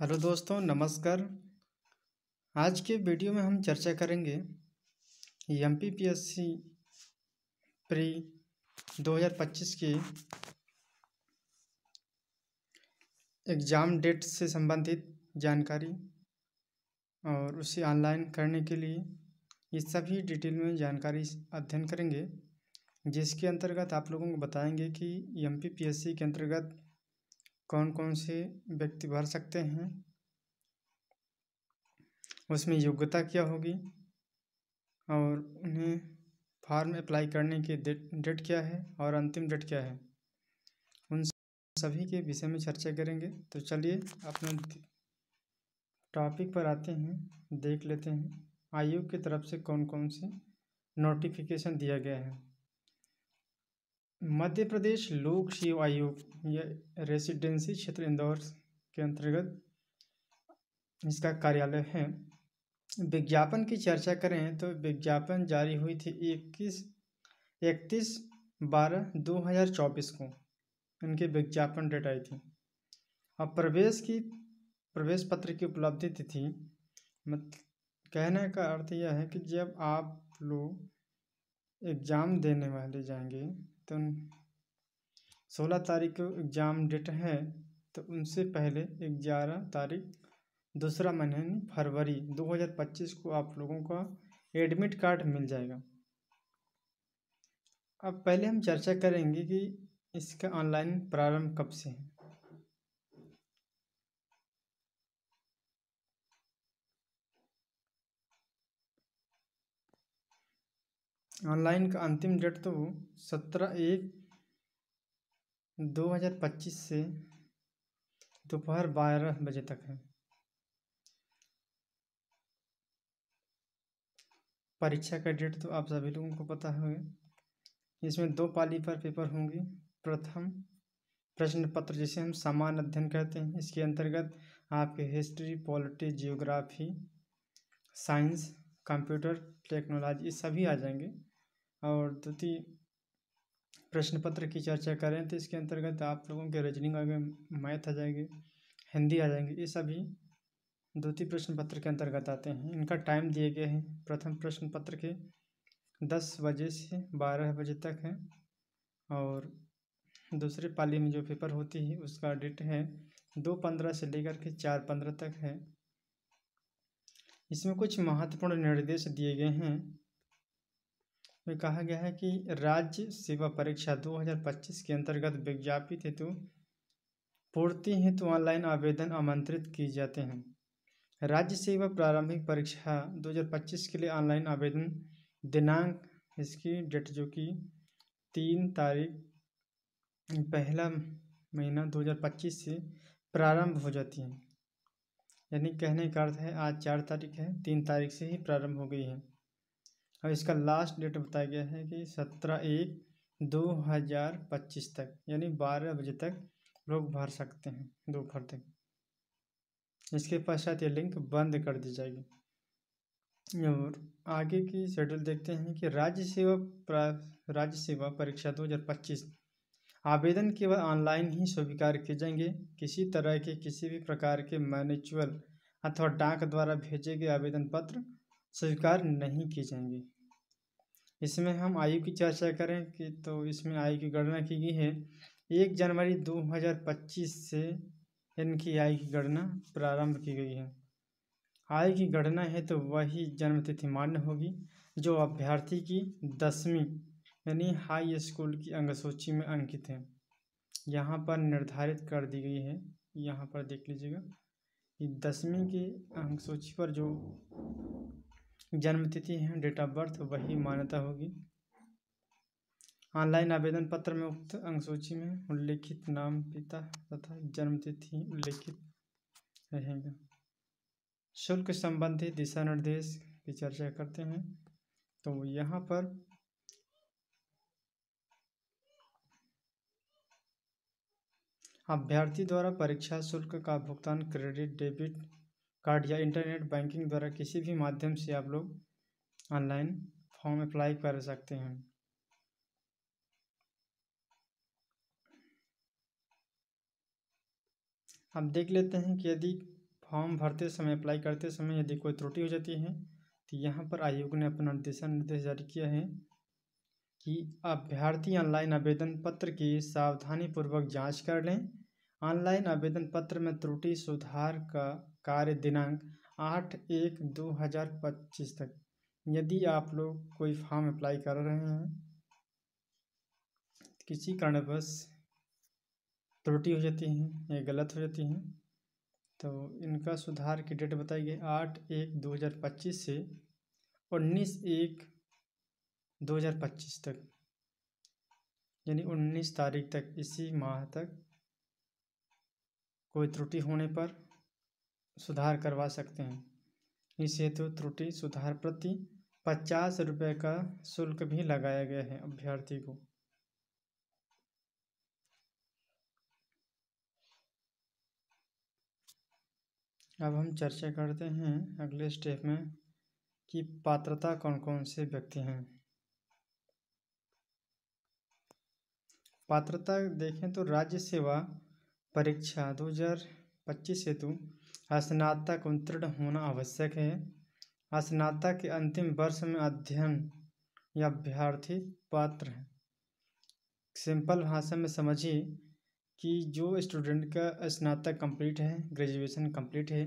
Hello दोस्तों, नमस्कार। आज के वीडियो में हम चर्चा करेंगे एमपीपीएससी प्री 2025 की एग्ज़ाम डेट से संबंधित जानकारी और उसे ऑनलाइन करने के लिए ये सभी डिटेल में जानकारी अध्ययन करेंगे, जिसके अंतर्गत आप लोगों को बताएंगे कि एमपीपीएससी के अंतर्गत कौन कौन से व्यक्ति भर सकते हैं, उसमें योग्यता क्या होगी और उन्हें फॉर्म अप्लाई करने की डेट क्या है और अंतिम डेट क्या है, उन सभी के विषय में चर्चा करेंगे। तो चलिए अपने टॉपिक पर आते हैं, देख लेते हैं आयोग की तरफ से कौन कौन से नोटिफिकेशन दिया गया है। मध्य प्रदेश लोक सेवा आयोग यह रेसिडेंसी क्षेत्र इंदौर के अंतर्गत इसका कार्यालय है। विज्ञापन की चर्चा करें तो विज्ञापन जारी हुई थी 31/12/2024 को इनके विज्ञापन डेट आई थी। अब प्रवेश पत्र की उपलब्धि तिथि, कहने का अर्थ यह है कि जब आप लोग एग्ज़ाम देने वाले जाएंगे तो 16 तारीख को एग्ज़ाम डेट है, तो उनसे पहले 11 तारीख दूसरा महीना फरवरी 2025 को आप लोगों का एडमिट कार्ड मिल जाएगा। अब पहले हम चर्चा करेंगे कि इसका ऑनलाइन प्रारंभ कब से है। ऑनलाइन का अंतिम डेट तो 17/1/2025 से दोपहर 12 बजे तक है। परीक्षा का डेट तो आप सभी लोगों को पता है। इसमें 2 पाली पर पेपर होंगे। प्रथम प्रश्न पत्र, जिसे हम सामान्य अध्ययन कहते हैं, इसके अंतर्गत आपके history, polity, geography, science, computer technology ये सभी आ जाएंगे। और द्वितीय प्रश्न पत्र की चर्चा करें तो इसके अंतर्गत आप लोगों के रीजनिंग आ गए, मैथ आ जाएंगे, हिंदी आ जाएंगे। ये सभी द्वितीय प्रश्न पत्र के अंतर्गत आते हैं। इनका टाइम दिए गए हैं। प्रथम प्रश्न पत्र के 10 बजे से 12 बजे तक है और दूसरे पाली में जो पेपर होती है उसका डेट है 2/15 से लेकर के 4/15 तक है। इसमें कुछ महत्वपूर्ण निर्देश दिए गए हैं। में कहा गया है कि राज्य सेवा परीक्षा 2025 के अंतर्गत विज्ञापित हेतु पूर्ति हेतु ऑनलाइन आवेदन आमंत्रित किए जाते हैं। राज्य सेवा प्रारंभिक परीक्षा 2025 के लिए ऑनलाइन आवेदन दिनांक, इसकी डेट जो कि 3 तारीख पहला महीना 2025 से प्रारंभ हो जाती है। यानी कहने का अर्थ है आज 4 तारीख है, 3 तारीख से ही प्रारंभ हो गई है। और इसका लास्ट डेट बताया गया है कि 17/1/2025 तक, यानी 12 बजे तक लोग भर सकते हैं दोपहर तक। इसके पश्चात ये लिंक बंद कर दी जाएगी। और आगे की शेड्यूल देखते हैं कि राज्य सेवा परीक्षा 2025 आवेदन केवल ऑनलाइन ही स्वीकार किए जाएंगे। किसी तरह के किसी भी प्रकार के मैन्युअल अथवा डाक द्वारा भेजे गए आवेदन पत्र स्वीकार नहीं किए जाएंगे। इसमें हम आयु की चर्चा करें कि तो इसमें आयु की गणना की गई है 1 जनवरी 2025 से इनकी आयु की गणना प्रारंभ की गई है। आयु की गणना है तो वही जन्मतिथि मान्य होगी जो अभ्यर्थी की 10वीं यानी हाई स्कूल की अंकसूची में अंकित है। यहाँ पर निर्धारित कर दी गई है, यहाँ पर देख लीजिएगा कि 10वीं की अंकसूची पर जो जन्मतिथि है, डेट ऑफ बर्थ, वही मान्यता होगी। ऑनलाइन आवेदन पत्र में उक्त अंकसूची में उल्लेखित नाम, पिता तथा जन्मतिथि उल्लेखित रहेगा। शुल्क संबंधी दिशा निर्देश की चर्चा करते हैं तो यहाँ पर अभ्यर्थी द्वारा परीक्षा शुल्क का भुगतान क्रेडिट, डेबिट कार्ड या इंटरनेट बैंकिंग द्वारा किसी भी माध्यम से आप लोग ऑनलाइन फॉर्म अप्लाई कर सकते हैं। अब देख लेते हैं कि यदि फॉर्म भरते समय, अप्लाई करते समय यदि कोई त्रुटि हो जाती है तो यहाँ पर आयोग ने अपना दिशा निर्देश जारी किया है कि अभ्यर्थी ऑनलाइन आवेदन पत्र की सावधानीपूर्वक जांच कर लें। ऑनलाइन आवेदन पत्र में त्रुटि सुधार का कार्य दिनांक 8/1/2025 तक। यदि आप लोग कोई फॉर्म अप्लाई कर रहे हैं, किसी कारणवश त्रुटि हो जाती है या गलत हो जाती है, तो इनका सुधार की डेट बताई गई 8/1/2025 से 19/1/2025 तक, यानी 19 तारीख तक, इसी माह तक कोई त्रुटि होने पर सुधार करवा सकते हैं। इस हेतु त्रुटि सुधार प्रति 50 रुपये का शुल्क भी लगाया गया है अभ्यर्थी को। अब हम चर्चा करते हैं अगले स्टेप में कि पात्रता कौन कौन से व्यक्ति हैं। पात्रता देखें तो राज्य सेवा परीक्षा 2025 हेतु स्नातक उत्तीर्ण होना आवश्यक है। स्नातक के अंतिम वर्ष में अध्ययन या अभ्यर्थी पात्र है। सिंपल भाषा में समझिए कि जो स्टूडेंट का स्नातक कंप्लीट है, ग्रेजुएशन कंप्लीट है,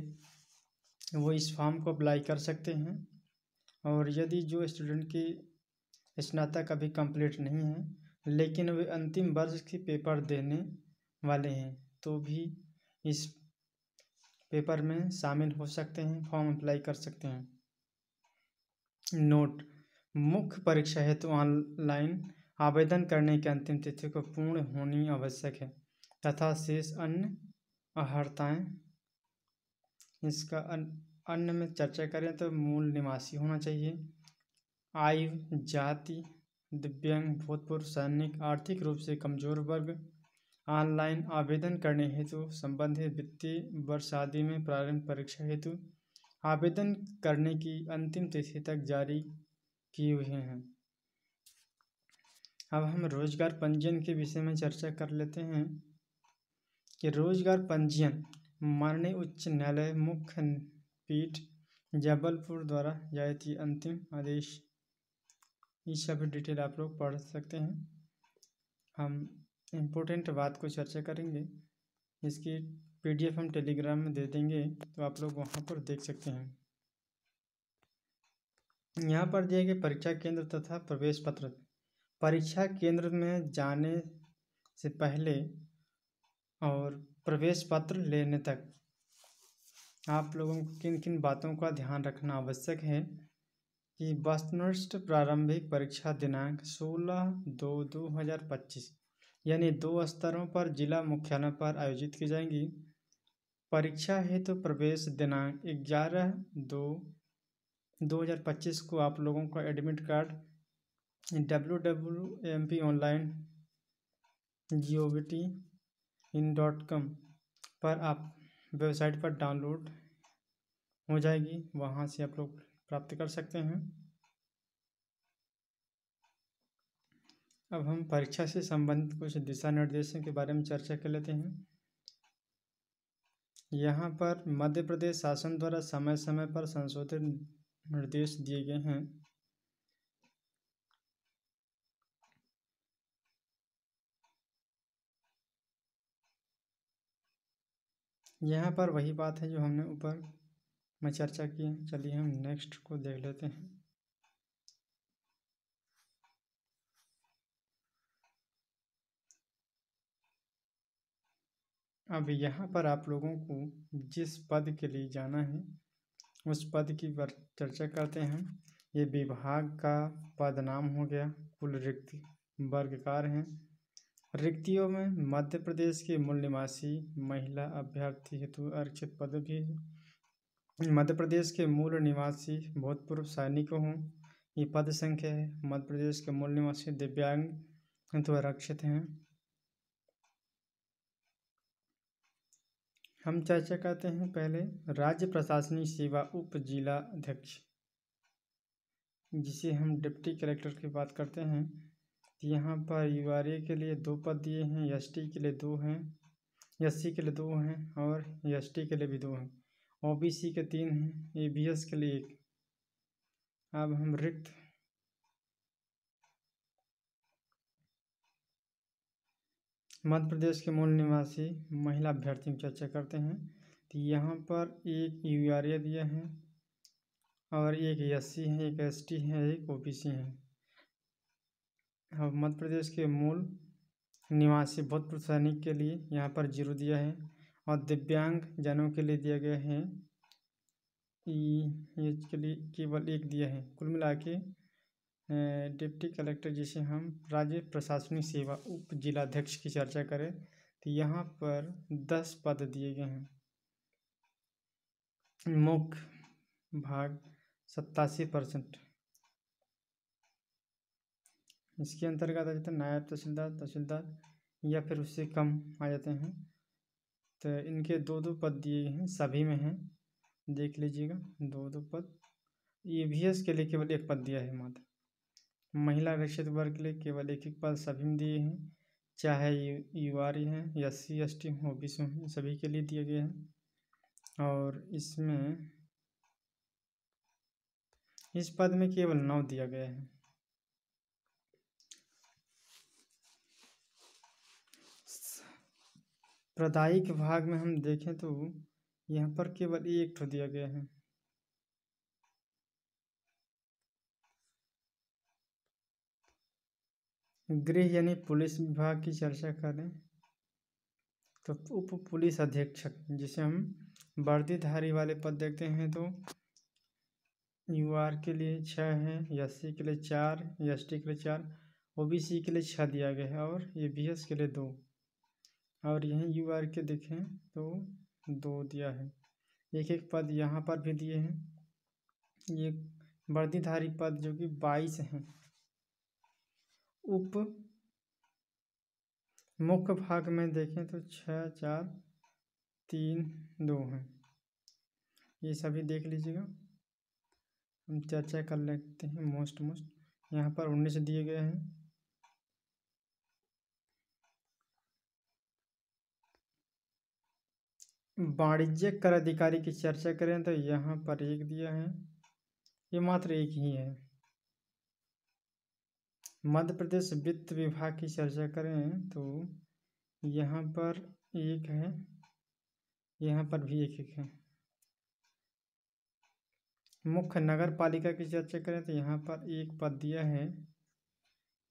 वो इस फॉर्म को अप्लाई कर सकते हैं। और यदि जो स्टूडेंट की स्नातक अभी कंप्लीट नहीं है लेकिन वे अंतिम वर्ष के पेपर देने वाले हैं, तो भी इस पेपर में शामिल हो सकते हैं, फॉर्म अप्लाई कर सकते हैं। नोट: मुख्य परीक्षा हेतु ऑनलाइन आवेदन करने की अंतिम तिथि को पूर्ण होनी आवश्यक है तथा शेष अन्य अर्हताएं। इसका अन्य में चर्चा करें तो मूल निवासी होना चाहिए, आयु, जाति, दिव्यांग, भूतपूर्व सैनिक, आर्थिक रूप से कमजोर वर्ग। ऑनलाइन आवेदन करने हेतु संबंधित वित्तीय वर्ष आदि में प्रारंभिक परीक्षा हेतु आवेदन करने की अंतिम तिथि तक जारी किए हुए हैं। अब हम रोजगार पंजीयन के विषय में चर्चा कर लेते हैं कि रोजगार पंजीयन माननीय उच्च न्यायालय मुख्य पीठ जबलपुर द्वारा जारी थी अंतिम आदेश। ये सभी डिटेल आप लोग पढ़ सकते हैं। हम इम्पोर्टेंट बात को चर्चा करेंगे, इसकी PDF हम टेलीग्राम में दे देंगे, तो आप लोग वहाँ पर देख सकते हैं। यहाँ पर दिए गए परीक्षा केंद्र तथा प्रवेश पत्र। परीक्षा केंद्र में जाने से पहले और प्रवेश पत्र लेने तक आप लोगों को किन किन बातों का ध्यान रखना आवश्यक है कि वस्तुनिष्ठ प्रारंभिक परीक्षा दिनांक 16/2/2025 यानी 2 स्तरों पर जिला मुख्यालय पर आयोजित की जाएंगी। परीक्षा हेतु प्रवेश दिनांक 11/2/2025 को आप लोगों का एडमिट कार्ड www.mponline.gov.in.com पर आप वेबसाइट पर डाउनलोड हो जाएगी, वहाँ से आप लोग प्राप्त कर सकते हैं। अब हम परीक्षा से संबंधित कुछ दिशा निर्देशों के बारे में चर्चा कर लेते हैं। यहाँ पर मध्य प्रदेश शासन द्वारा समय समय पर संशोधित निर्देश दिए गए हैं। यहाँ पर वही बात है जो हमने ऊपर में चर्चा की है। चलिए हम नेक्स्ट को देख लेते हैं। अब यहाँ पर आप लोगों को जिस पद के लिए जाना है उस पद की चर्चा करते हैं। ये विभाग का पद नाम हो गया। कुल रिक्ति वर्गकार हैं। रिक्तियों में मध्य प्रदेश के मूल निवासी महिला अभ्यर्थी हेतु आरक्षित पद भी है। मध्य प्रदेश के मूल निवासी भूतपूर्व सैनिकों हों, ये पद संख्या है। मध्य प्रदेश के मूल निवासी दिव्यांग हेतु आरक्षित हैं। हम चर्चा करते हैं पहले राज्य प्रशासनिक सेवा उप जिला अध्यक्ष, जिसे हम डिप्टी कलेक्टर की बात करते हैं। यहाँ पर URA के लिए 2 पद दिए हैं, ST के लिए 2 हैं, SC के लिए 2 हैं और ST के लिए भी 2 हैं। ओबीसी के 3 हैं, ईवीएस के लिए 1। अब हम रिक्त मध्य प्रदेश के मूल निवासी महिला अभ्यर्थियों की चर्चा करते हैं। तो यहाँ पर एक यूआरए दिया है और एक एससी है, एक एसटी है, एक ओबीसी है। अब मध्य प्रदेश के मूल निवासी भूतपूर्व सैनिक के लिए यहाँ पर 0 दिया है और दिव्यांग जनों के लिए दिया गया है एज के लिए केवल 1 दिया है। कुल मिला के डिप्टी कलेक्टर जिसे हम राज्य प्रशासनिक सेवा उप जिलाध्यक्ष की चर्चा करें तो यहाँ पर 10 पद दिए गए हैं। मुख्य भाग 87%। इसके अंतर्गत आ जाता है नायब तहसीलदार, तहसीलदार या फिर उससे कम आ जाते हैं। तो इनके 2-2 पद दिए हैं, सभी में हैं, देख लीजिएगा 2-2 पद। ईवीएस के लिए केवल 1 पद दिया है मात्र। महिला आरक्षित वर्ग के लिए केवल 1-1 पद सभी में दिए हैं, चाहे यूआरए हैं, एससी एसटी हो, ओबीसी हो, सभी के लिए दिए गए हैं। और इसमें इस पद में केवल 9 दिया गया है। प्रदायिक भाग में हम देखें तो यहाँ पर केवल 1 ठो दिया गया है। गृह यानी पुलिस विभाग की चर्चा करें तो उप पुलिस अधीक्षक जिसे हम वर्दीधारी वाले पद देखते हैं तो यूआर के लिए 6 है, एससी के लिए 4, एसटी के लिए 4, ओबीसी के लिए 6 दिया गया है और ईवीएस के लिए 2। और यहीं यूआर के देखें तो 2 दिया है। 1-1 पद यहाँ पर भी दिए हैं। ये वर्दीधारी पद जो कि 22 हैं। उप मुख्य भाग में देखें तो 6, 4, 3, 2 हैं। ये सभी देख लीजिएगा। हम चर्चा कर लेते हैं मोस्ट यहाँ पर 19 दिए गए हैं। वाणिज्यिक कर अधिकारी की चर्चा करें तो यहाँ पर 1 दिया है, ये मात्र 1 ही है। मध्य प्रदेश वित्त विभाग की चर्चा करें तो यहाँ पर 1 है, यहाँ पर भी 1-1 है। मुख्य नगर पालिका की चर्चा करें तो यहाँ पर 1 पद दिया है।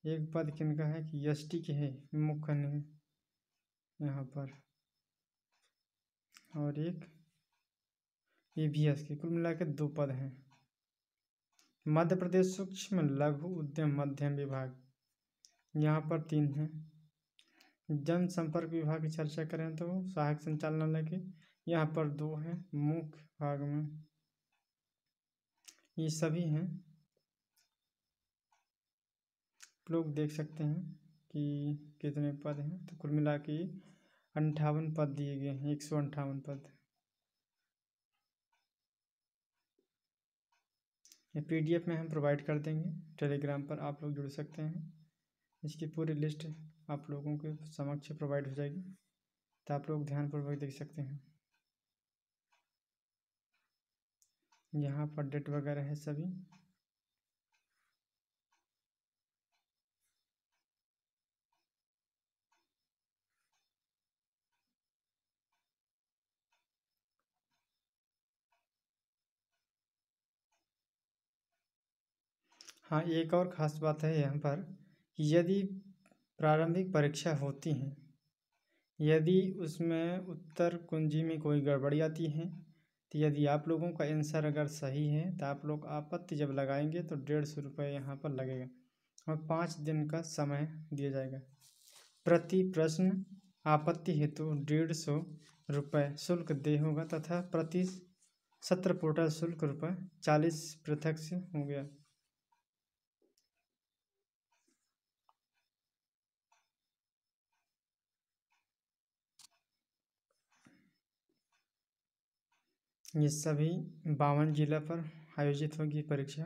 1 पद किनका है कि एसटी के है, मुख्य नहीं यहाँ पर, और 1 ईवीएस के। कुल मिलाकर 2 पद हैं। मध्य प्रदेश सूक्ष्म लघु उद्यम मध्यम विभाग यहाँ पर 3 हैं। जनसंपर्क विभाग की चर्चा करें तो सहायक संचालनालय के यहाँ पर 2 हैं। मुख्य भाग में ये सभी हैं, लोग देख सकते हैं कि कितने पद हैं। तो कुल मिला के 58 पद दिए गए हैं, 158 पद। ये पीडीएफ में हम प्रोवाइड कर देंगे, टेलीग्राम पर आप लोग जुड़ सकते हैं। इसकी पूरी लिस्ट आप लोगों के समक्ष प्रोवाइड हो जाएगी, तो आप लोग ध्यानपूर्वक देख सकते हैं। यहाँ पर डेट वगैरह है सभी। हाँ, एक और ख़ास बात है यहाँ पर कि यदि प्रारंभिक परीक्षा होती है, यदि उसमें उत्तर कुंजी में कोई गड़बड़ी आती है तो यदि आप लोगों का आंसर अगर सही है तो आप लोग आपत्ति जब लगाएंगे तो 150 रुपये यहाँ पर लगेगा और 5 दिन का समय दिया जाएगा। प्रति प्रश्न आपत्ति हेतु 150 रुपये शुल्क देय होगा तथा प्रति सत्र पोर्टल शुल्क रुपये 40 पृथक से हो गया। ये सभी 52 जिला पर आयोजित होगी परीक्षा।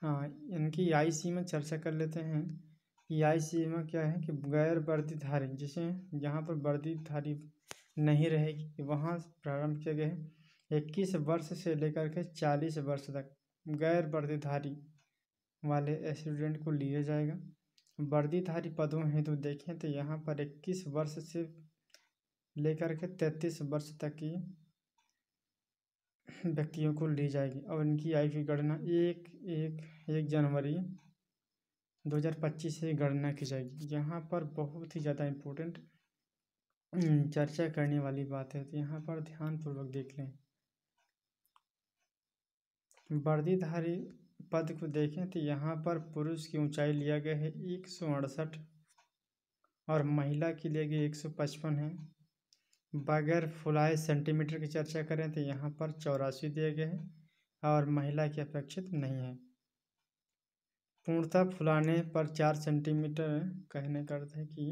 हाँ, इनकी आईसी में चर्चा कर लेते हैं EI सीमा क्या है कि गैर वर्दीधारी, जिसे यहाँ पर वर्दीधारी नहीं रहेगी, वहाँ प्रारंभ किया गया है 21 वर्ष से लेकर के 40 वर्ष तक गैर वर्दीधारी वाले स्टूडेंट को लिया जाएगा। वर्दीधारी पदों हेतु देखें तो यहाँ पर 21 वर्ष से लेकर के 33 वर्ष तक की व्यक्तियों को ली जाएगी और इनकी आयु की गणना 1 जनवरी 2025 से गणना की जाएगी। यहाँ पर बहुत ही ज़्यादा इम्पोर्टेंट चर्चा करने वाली बात है, तो यहाँ पर ध्यानपूर्वक देख लें। वर्दीधारी पद को देखें तो यहाँ पर पुरुष की ऊंचाई लिया गया है 168 और महिला के लिए गया 155 है। बगैर फुलाए सेंटीमीटर की चर्चा करें तो यहाँ पर 84 दिए गए हैं और महिला की अपेक्षित नहीं है। पूर्णतः फुलाने पर 4 सेंटीमीटर कहने का अर्थ है कि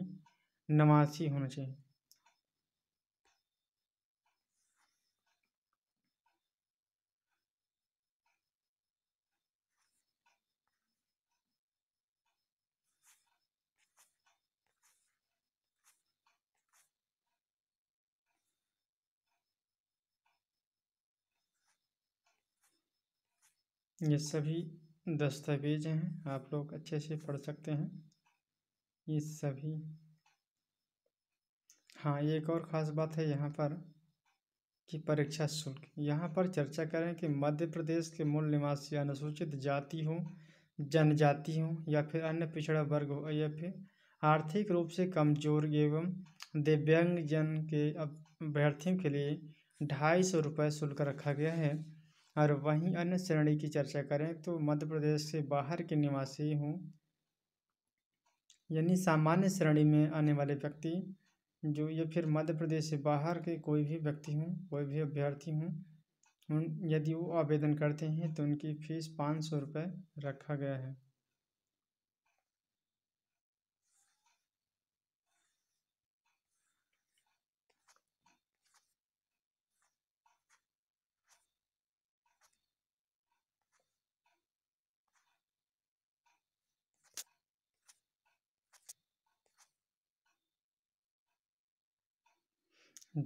89 होना चाहिए। ये सभी दस्तावेज हैं, आप लोग अच्छे से पढ़ सकते हैं ये सभी। हाँ, एक और ख़ास बात है यहाँ पर कि परीक्षा शुल्क। यहाँ पर चर्चा करें कि मध्य प्रदेश के मूल निवासी अनुसूचित जाति हो, जनजाति हो या फिर अन्य पिछड़ा वर्ग हो या फिर आर्थिक रूप से कमजोर एवं दिव्यांग जन के अभ्यर्थियों के लिए 250 रुपये शुल्क रखा गया है। और वहीं अन्य श्रेणी की चर्चा करें तो मध्य प्रदेश से बाहर के निवासी हों, यानी सामान्य श्रेणी में आने वाले व्यक्ति जो, या फिर मध्य प्रदेश से बाहर के कोई भी व्यक्ति हों, कोई भी अभ्यर्थी हों, यदि वो आवेदन करते हैं तो उनकी फीस 500 रुपये रखा गया है।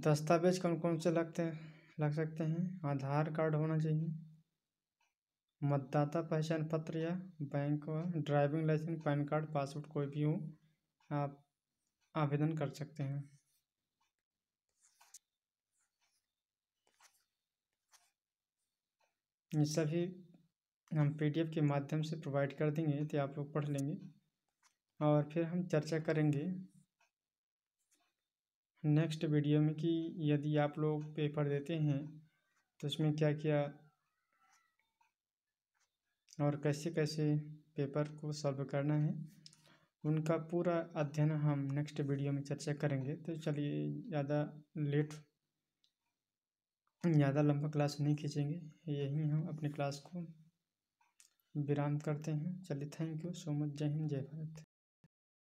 दस्तावेज कौन कौन से लग सकते हैं? आधार कार्ड होना चाहिए, मतदाता पहचान पत्र या बैंक व driving licence, PAN card, passport कोई भी हो, आप आवेदन कर सकते हैं। ये सभी हम PDF के माध्यम से प्रोवाइड कर देंगे तो आप लोग पढ़ लेंगे और फिर हम चर्चा करेंगे नेक्स्ट वीडियो में कि यदि आप लोग पेपर देते हैं तो उसमें क्या क्या और कैसे कैसे पेपर को सॉल्व करना है, उनका पूरा अध्ययन हम नेक्स्ट वीडियो में चर्चा करेंगे। तो चलिए, ज़्यादा लंबा क्लास नहीं खींचेंगे, यहीं हम अपनी क्लास को विराम करते हैं। चलिए, थैंक यू सो मच। जय हिंद, जय भारत।